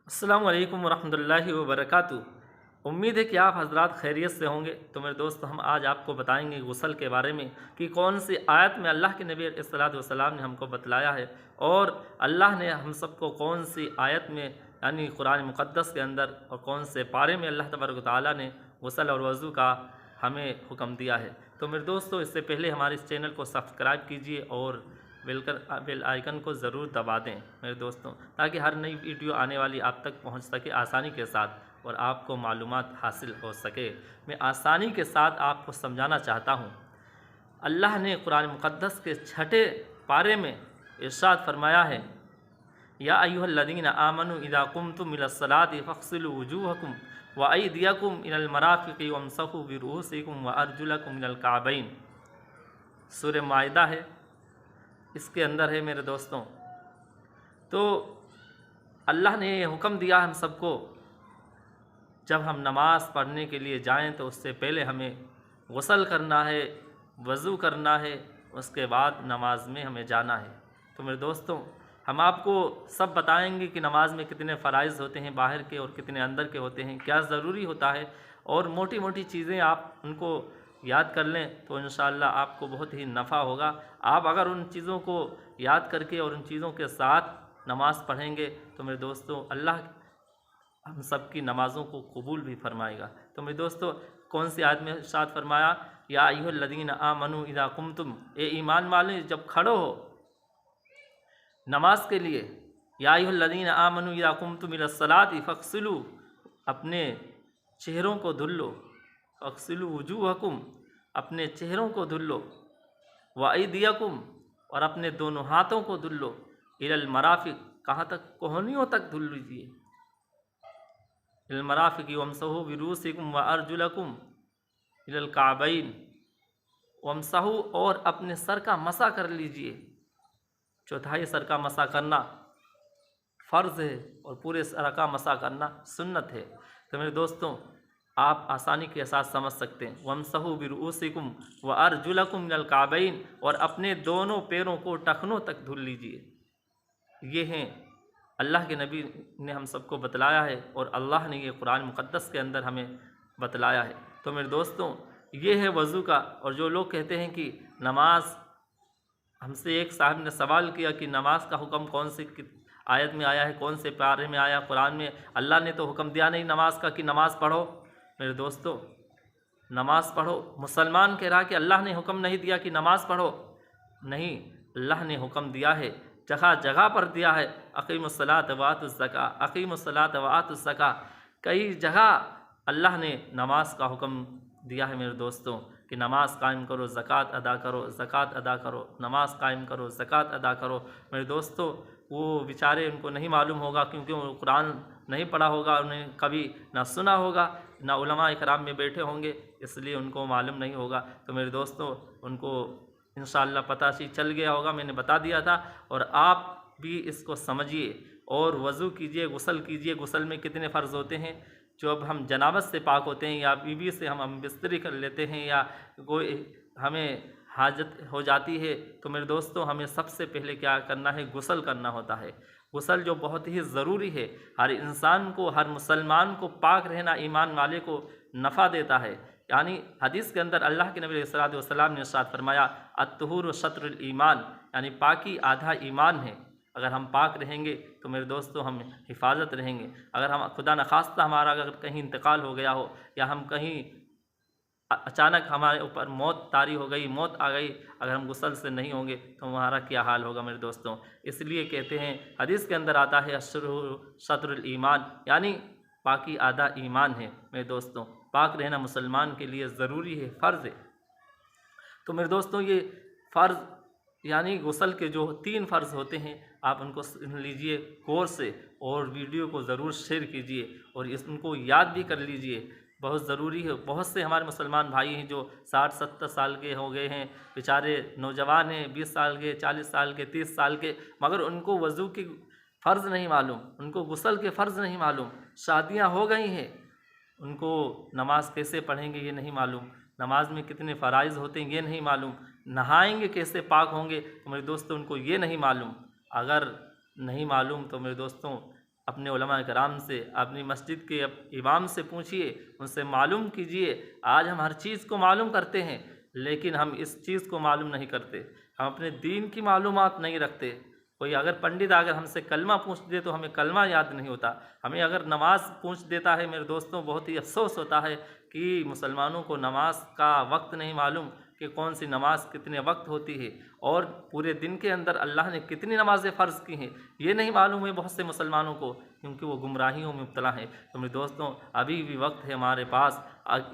अस्सलामु अलैकुम वरहमतुल्लाहि वबरकातुहू। उम्मीद है कि आप हजरात खैरियत से होंगे। तो मेरे दोस्त, हम आज आपको बताएंगे गुस्ल के बारे में कि कौन सी आयत में अल्लाह के नबी अलैहिस्सलातु वस्सलाम ने हमको बतलाया है और अल्लाह ने हम सबको कौन सी आयत में यानी कुरान मुक़द्दस के अंदर और कौन से पारे में अल्लाह तबारक व तआला ने गुस्ल और वज़ू का हमें हुक्म दिया है। तो मेरे दोस्तों, इससे पहले हमारे इस चैनल को सब्सक्राइब कीजिए और बेल आइकन को ज़रूर दबा दें मेरे दोस्तों, ताकि हर नई वीडियो आने वाली आप तक पहुंच सके आसानी के साथ और आपको मालूमात हासिल हो सके। मैं आसानी के साथ आपको समझाना चाहता हूं। अल्लाह ने कुरान मुक़द्दस के 6ठे पारे में इरशाद फरमाया है, या अय्युहल्लज़ीना आमनू इज़ा कुमतुम इलस्सलाति फ़ग़सिलू वुजूहकुम व अयदियकुम इलल मराफ़िक़ि वम्सहू बिरुऊसिकुम व अर्जुलकुम इलल काबैन। सूरह माइदा है, इसके अंदर है मेरे दोस्तों। तो अल्लाह ने ये हुक्म दिया हम सबको, जब हम नमाज़ पढ़ने के लिए जाएं तो उससे पहले हमें गुस्ल करना है, वज़ू करना है, उसके बाद नमाज में हमें जाना है। तो मेरे दोस्तों, हम आपको सब बताएंगे कि नमाज में कितने फ़राइज़ होते हैं बाहर के और कितने अंदर के होते हैं, क्या ज़रूरी होता है, और मोटी मोटी चीज़ें आप उनको याद कर लें तो इंशाअल्लाह आपको बहुत ही नफ़ा होगा। आप अगर उन चीज़ों को याद करके और उन चीज़ों के साथ नमाज़ पढ़ेंगे तो मेरे दोस्तों, अल्लाह हम सब की नमाज़ों को कबूल भी फरमाएगा। तो मेरे दोस्तों, कौन सी आयत में इरशाद फरमाया, या अय्युहल्लज़ीना आमनू इज़ा कुमतुम, ए ईमान वाले जब खड़ो हो नमाज के लिए, या अय्युहल्लज़ीना आमनू इज़ा कुमतुम इलस्सलाति फ़ग़सिलू, अपने चेहरों को धुल लो, फ़ग़सिलू वुजूहकुम, अपने चेहरों को धुल लो, व अयदियकुम, और अपने दोनों हाथों को धुल लो, इलल मराफ़िक़, कहाँ तक, कोहनियों तक धुल लीजिए, इलल मराफ़िक़ वम्सहू बिरुऊसिकुम व अर्जुलकुम इलल काबैन, वम्सहू, और अपने सर का मसा कर लीजिए। चौथाई सर का मसा करना फ़र्ज़ है और पूरे सर का मसा करना सुन्नत है। तो मेरे दोस्तों, आप आसानी के साथ समझ सकते हैं। वम्सहू बिरुऊसिकुम व अर्जुलकुम इलल काबैन, और अपने दोनों पैरों को टखनों तक धुल लीजिए। ये हैं अल्लाह के नबी ने हम सबको बतलाया है और अल्लाह ने ये कुरान मुक़द्दस के अंदर हमें बतलाया है। तो मेरे दोस्तों, ये है वज़ू का। और जो लोग कहते हैं कि नमाज, हमसे एक साहब ने सवाल किया कि नमाज का हुक्म कौन सी आयत में आया है, कौन से पारे में आया कुरान में, अल्लाह ने तो हुक्म दिया नहीं नमाज का कि नमाज़ पढ़ो। मेरे दोस्तों, नमाज़ पढ़ो, मुसलमान कह रहा कि अल्लाह ने हुक्म नहीं दिया कि नमाज़ पढ़ो। नहीं, अल्लाह ने हुक्म दिया है, जगह जगह पर दिया है। अक़ीमुस्सलात व आतुज़्ज़का, अक़ीमुस्सलात व आतुज़्ज़का, कई जगह अल्लाह ने नमाज का हुक्म दिया है मेरे दोस्तों कि नमाज कायम करो, ज़कात अदा करो, ज़कात अदा करो, नमाज कायम करो, ज़कात अदा करो। मेरे दोस्तों, वो बेचारे, उनको नहीं मालूम होगा क्योंकि वो कुरान नहीं पढ़ा होगा, उन्हें कभी ना सुना होगा, ना उलमा इकराम में बैठे होंगे, इसलिए उनको मालूम नहीं होगा। तो मेरे दोस्तों, उनको इंशाअल्लाह पता चल गया होगा, मैंने बता दिया था। और आप भी इसको समझिए और वज़ू कीजिए, गुस्ल कीजिए। गुस्ल में कितने फ़र्ज़ होते हैं? जब हम जनाबत से पाक होते हैं या बीवी से हम बिस्तरी कर लेते हैं या कोई हमें हाजत हो जाती है, तो मेरे दोस्तों, हमें सबसे पहले क्या करना है, गुस्ल करना होता है। गुस्ल जो बहुत ही ज़रूरी है, हर इंसान को, हर मुसलमान को पाक रहना ईमान वाले को नफ़ा देता है। यानी हदीस के अंदर अल्लाह के नबी अलैहि वसल्लम ने इरशाद फरमाया, अत्तहुर शत्रुल ईमान, यानी पाकी आधा ईमान है। अगर हम पाक रहेंगे तो मेरे दोस्तों, हम हिफाजत रहेंगे। अगर हम खुदा न खास्ता हमारा अगर कहीं इंतकाल हो गया हो या हम कहीं अचानक हमारे ऊपर मौत तारी हो गई, मौत आ गई, अगर हम गुस्ल से नहीं होंगे तो हमारा क्या हाल होगा मेरे दोस्तों। इसलिए कहते हैं, हदीस के अंदर आता है, अश्रुर शत्रुल ईमान, यानी पाकी आधा ईमान है। मेरे दोस्तों, पाक रहना मुसलमान के लिए ज़रूरी है, फ़र्ज़ है। तो मेरे दोस्तों, ये फ़र्ज़ यानी गुस्ल के जो 3 फ़र्ज़ होते हैं, आप उनको सुन लीजिए गौर से और वीडियो को ज़रूर शेयर कीजिए और इनको याद भी कर लीजिए, बहुत ज़रूरी है। बहुत से हमारे मुसलमान भाई हैं जो 60-70 साल के हो गए हैं, बेचारे नौजवान हैं, 20 साल के, 40 साल के, 30 साल के, मगर उनको वज़ू की फ़र्ज़ नहीं मालूम, उनको गुस्ल के फ़र्ज़ नहीं मालूम। शादियाँ हो गई हैं, उनको नमाज कैसे पढ़ेंगे ये नहीं मालूम, नमाज में कितने फ़राइज़ होते हैं ये नहीं मालूम, नहाएंगे कैसे, पाक होंगे, तो मेरे दोस्तों उनको ये नहीं मालूम। अगर नहीं मालूम तो मेरे दोस्तों अपने उलमा कराम से, अपनी मस्जिद के इमाम से पूछिए, उनसे मालूम कीजिए। आज हम हर चीज़ को मालूम करते हैं, लेकिन हम इस चीज़ को मालूम नहीं करते, हम अपने दीन की मालूमात नहीं रखते। कोई अगर पंडित अगर हमसे कलमा पूछ दे तो हमें कलमा याद नहीं होता। हमें अगर नमाज पूछ देता है मेरे दोस्तों, बहुत ही अफसोस होता है कि मुसलमानों को नमाज का वक्त नहीं मालूम कि कौन सी नमाज कितने वक्त होती है और पूरे दिन के अंदर अल्लाह ने कितनी नमाज़ें फ़र्ज़ की हैं, ये नहीं मालूम है बहुत से मुसलमानों को, क्योंकि वो गुमराहियों में मुब्तला है। तो मेरे दोस्तों, अभी भी वक्त है हमारे पास।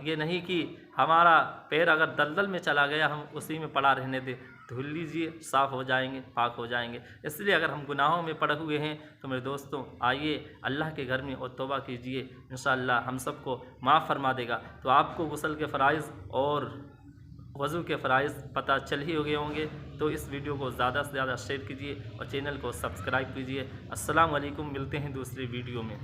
ये नहीं कि हमारा पैर अगर दलदल में चला गया हम उसी में पड़ा रहने दें, धुल लीजिए, साफ़ हो जाएंगे, पाक हो जाएंगे। इसलिए अगर हम गुनाहों में पड़े हुए हैं तो मेरे दोस्तों आइए अल्लाह के घर में और तौबा कीजिए, इंशाअल्लाह हम सबको माफ़ फरमा देगा। तो आपको गुस्ल के फ़राइज़ और वज़ू के फ़राइज़ पता चल ही हो गए होंगे, तो इस वीडियो को ज़्यादा से ज़्यादा शेयर कीजिए और चैनल को सब्सक्राइब कीजिए। अस्सलाम वालेकुम, मिलते हैं दूसरी वीडियो में।